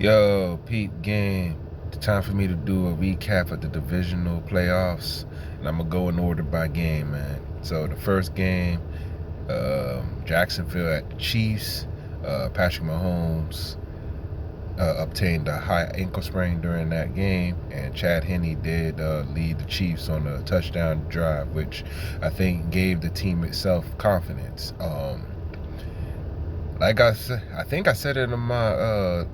Yo, peep game. It's time for me to do a recap of the divisional playoffs, and I'm gonna go in order by game, man. So the first game, Jacksonville at the Chiefs. Patrick Mahomes obtained a high ankle sprain during that game, and Chad Henne did lead the Chiefs on a touchdown drive, which I think gave the team itself confidence. Like I think I said it in my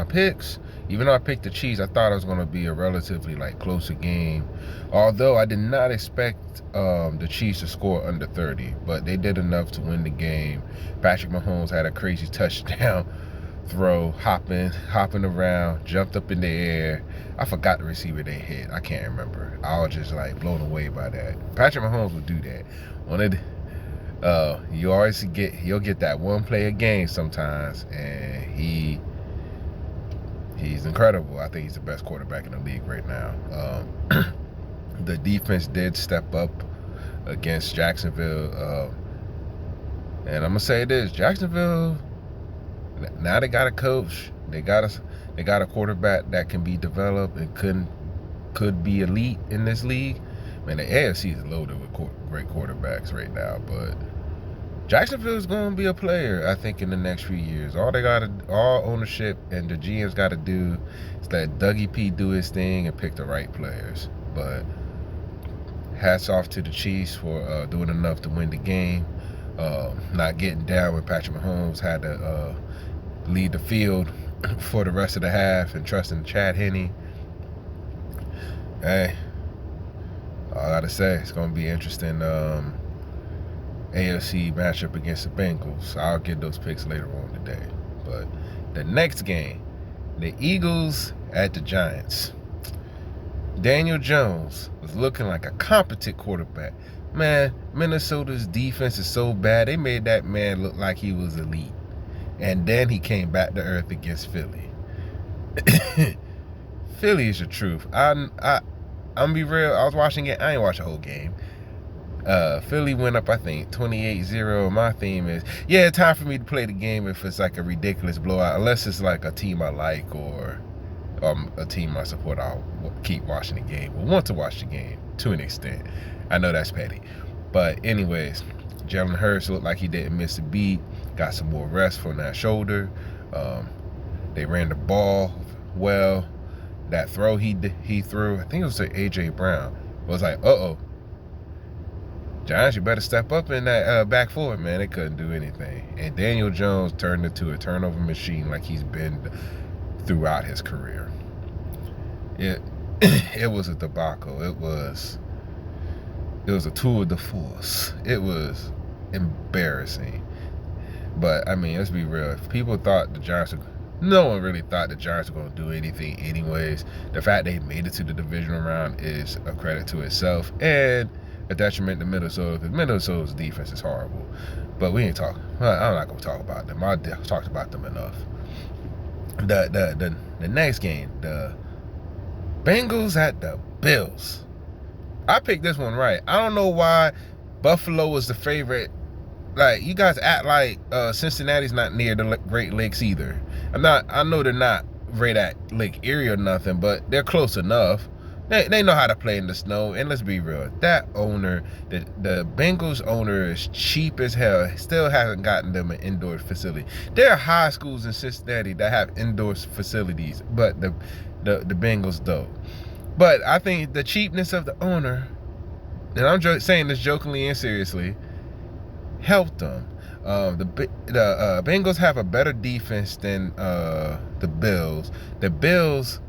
picks. Even though I picked the Chiefs, I thought it was going to be a relatively closer game. Although I did not expect the Chiefs to score under 30, but they did enough to win the game. Patrick Mahomes had a crazy touchdown throw, hopping around, jumped up in the air. I forgot the receiver they hit. I can't remember. I was just blown away by that. Patrick Mahomes would do that. You'll get that one play a game sometimes, and he's incredible. I think he's the best quarterback in the league right now. The defense did step up against Jacksonville, and I'm gonna say this: Jacksonville, now they got a coach, they got a quarterback that can be developed and could be elite in this league. Man, the AFC is loaded with great quarterbacks right now, but Jacksonville is going to be a player, I think, in the next few years. All ownership and the GM's got to do is let Dougie P do his thing and pick the right players. But hats off to the Chiefs for doing enough to win the game. Not getting down when Patrick Mahomes had to lead the field for the rest of the half and trusting Chad Henne. Hey, all I got to say, it's going to be interesting. AFC matchup against the Bengals. I'll get those picks later on today. But the next game, the Eagles at the Giants. Daniel Jones was looking like a competent quarterback. Man, Minnesota's defense is so bad, they made that man look like he was elite. And then he came back to earth against Philly. Philly is the truth. I'm gonna be real, I was watching it, I ain't watch the whole game. Philly went up, I think, 28-0. My theme is, time for me to play the game if it's like a ridiculous blowout. Unless it's like a team I like or a team I support, I'll keep watching the game. Or want to watch the game to an extent. I know that's petty. But anyways, Jalen Hurts looked like he didn't miss a beat. Got some more rest from that shoulder. They ran the ball well. That throw he threw, I think it was to A.J. Brown, was like, uh-oh. Giants, you better step up in that back forward, man. They couldn't do anything. And Daniel Jones turned into a turnover machine like he's been throughout his career. It was a debacle. It was a tour de force. It was embarrassing. But, I mean, let's be real. If people thought the Giants were... No one really thought the Giants were going to do anything anyways. The fact they made it to the divisional round is a credit to itself. And a detriment to Minnesota, because Minnesota's defense is horrible. But we ain't talking. I'm not gonna talk about them. I talked about them enough. The next game, the Bengals at the Bills. I picked this one right. I don't know why Buffalo was the favorite. You guys act like Cincinnati's not near the Great Lakes either. I know they're not right at Lake Erie or nothing, but they're close enough. They know how to play in the snow, and let's be real. That owner, the Bengals owner, is cheap as hell. Still hasn't gotten them an indoor facility. There are high schools in Cincinnati that have indoor facilities, but the Bengals don't. But I think the cheapness of the owner, and I'm saying this jokingly and seriously, helped them. The Bengals have a better defense than the Bills. The Bills,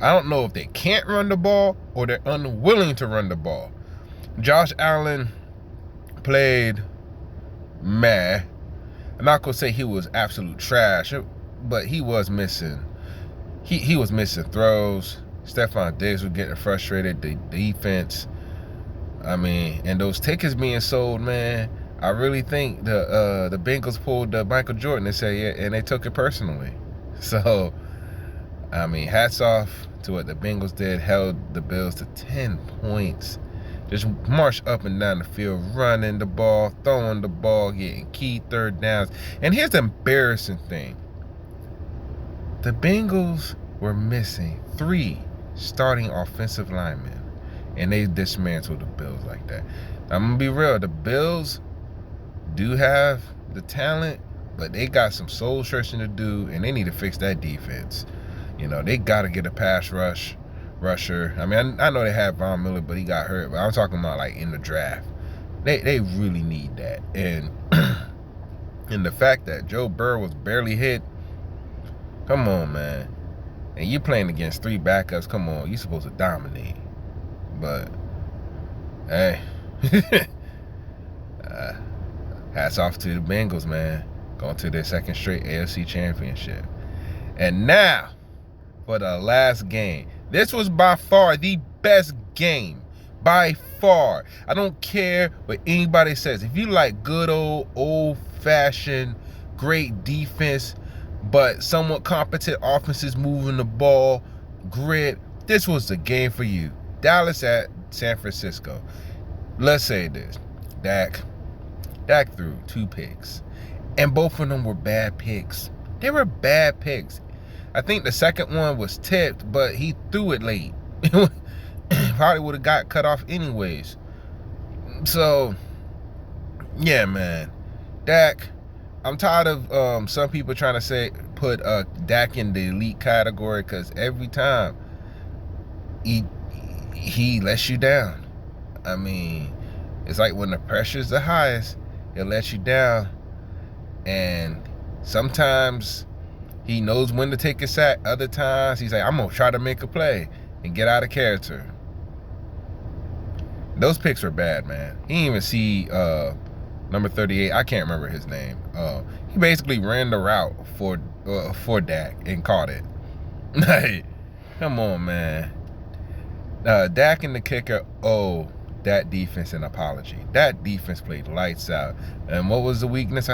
I don't know if they can't run the ball or they're unwilling to run the ball. Josh Allen played meh. I'm not going to say he was absolute trash, but he was missing. He was missing throws. Stephon Diggs was getting frustrated. The defense, I mean, and those tickets being sold, man, I really think the Bengals pulled Michael Jordan and said, yeah, and they took it personally. So, I mean, hats off to what the Bengals did, held the Bills to 10 points. Just marched up and down the field, running the ball, throwing the ball, getting key third downs. And here's the embarrassing thing. The Bengals were missing 3 starting offensive linemen, and they dismantled the Bills like that. I'm going to be real. The Bills do have the talent, but they got some soul searching to do, and they need to fix that defense. You know, they got to get a pass rusher. I mean, I know they had Von Miller, but he got hurt. But I'm talking about like in the draft. They really need that. And and the fact that Joe Burrow was barely hit, come on, man. And you playing against 3 backups, come on, you're supposed to dominate. But hey, hats off to the Bengals, man. Going to their 2nd straight AFC championship. And now, for the last game. This was by far the best game. By far. I don't care what anybody says. If you like good old-fashioned, great defense, but somewhat competent offenses moving the ball, grit, this was the game for you. Dallas at San Francisco. Let's say this. Dak threw 2 picks. And both of them were bad picks. They were bad picks. I think the second one was tipped, but he threw it late. Probably would have got cut off anyways. So, yeah, man. Dak, I'm tired of some people trying to put Dak in the elite category, because every time he lets you down. I mean, it's like when the pressure's the highest, it lets you down. And sometimes he knows when to take a sack. Other times he's like, I'm going to try to make a play and get out of character. Those picks were bad, man. He didn't even see number 38. I can't remember his name. He basically ran the route for Dak and caught it. Like, come on, man. Dak and the kicker owe that defense an apology. That defense played lights out. And what was the weakness?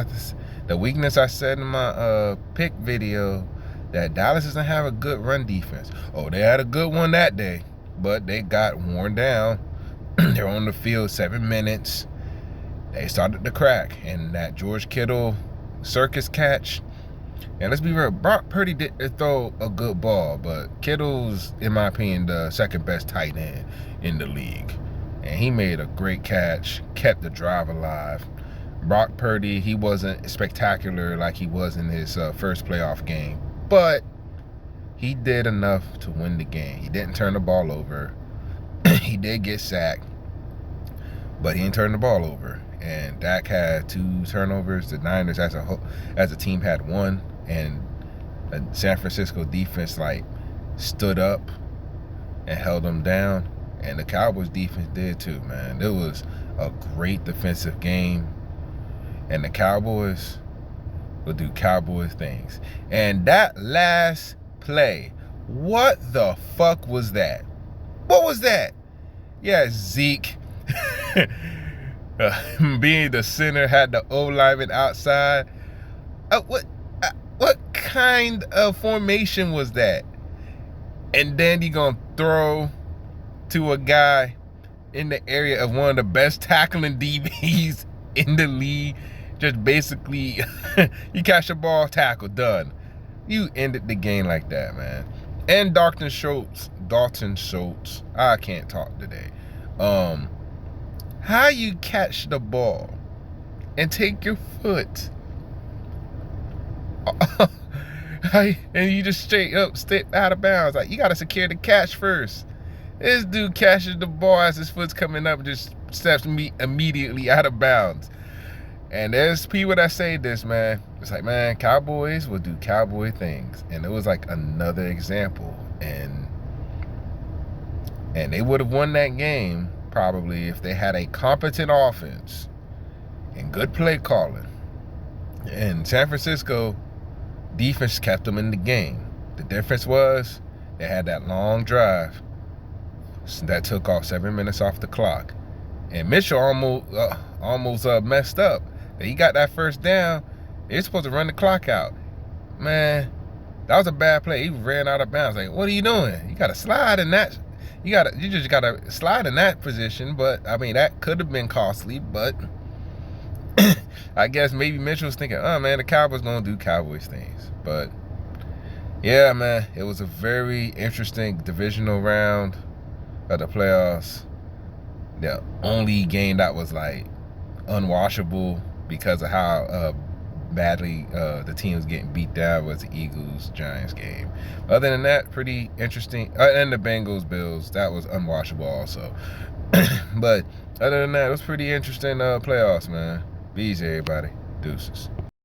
The weakness I said in my pick video, that Dallas doesn't have a good run defense. Oh, they had a good one that day, but they got worn down. They were on the field 7 minutes. They started to crack. And that George Kittle circus catch. And let's be real, Brock Purdy did throw a good ball, but Kittle's, in my opinion, the 2nd best tight end in the league. And he made a great catch, kept the drive alive. Brock Purdy, he wasn't spectacular like he was in his first playoff game, but he did enough to win the game. He didn't turn the ball over. He did get sacked, but he didn't turn the ball over. And Dak had 2 turnovers. The Niners as a team had 1, and the San Francisco defense stood up and held them down. And the Cowboys defense did too, man. It was a great defensive game. And the Cowboys will do Cowboy things. And that last play, what the fuck was that? What was that? Yeah, Zeke being the center, had the O-lineman outside. What kind of formation was that? And then he gonna throw to a guy in the area of one of the best tackling DBs in the league. Just basically, you catch the ball, tackle, done. You ended the game like that, man. And Dalton Schultz, I can't talk today. How you catch the ball and take your foot and you just straight up step out of bounds? Like, you got to secure the catch first. This dude catches the ball as his foot's coming up and just steps immediately out of bounds. And there's people that say this, man. It's like, man, Cowboys will do Cowboy things. And it was like another example. And they would have won that game probably if they had a competent offense and good play calling. And San Francisco defense kept them in the game. The difference was they had that long drive that took off 7 minutes off the clock. And Mitchell almost messed up. He got that first down. They're supposed to run the clock out. Man, that was a bad play. He ran out of bounds. Like, what are you doing? You got to slide in that. You just got to slide in that position. But, I mean, that could have been costly. But I guess maybe Mitchell was thinking, oh, man, the Cowboys going to do Cowboys things. But Yeah, man, it was a very interesting divisional round of the playoffs. The only game that was like unwatchable because of how badly the team was getting beat down was the Eagles Giants game. Other than that, pretty interesting. And the Bengals Bills, that was unwatchable also. But other than that, it was pretty interesting playoffs, man. Bees, everybody. Deuces.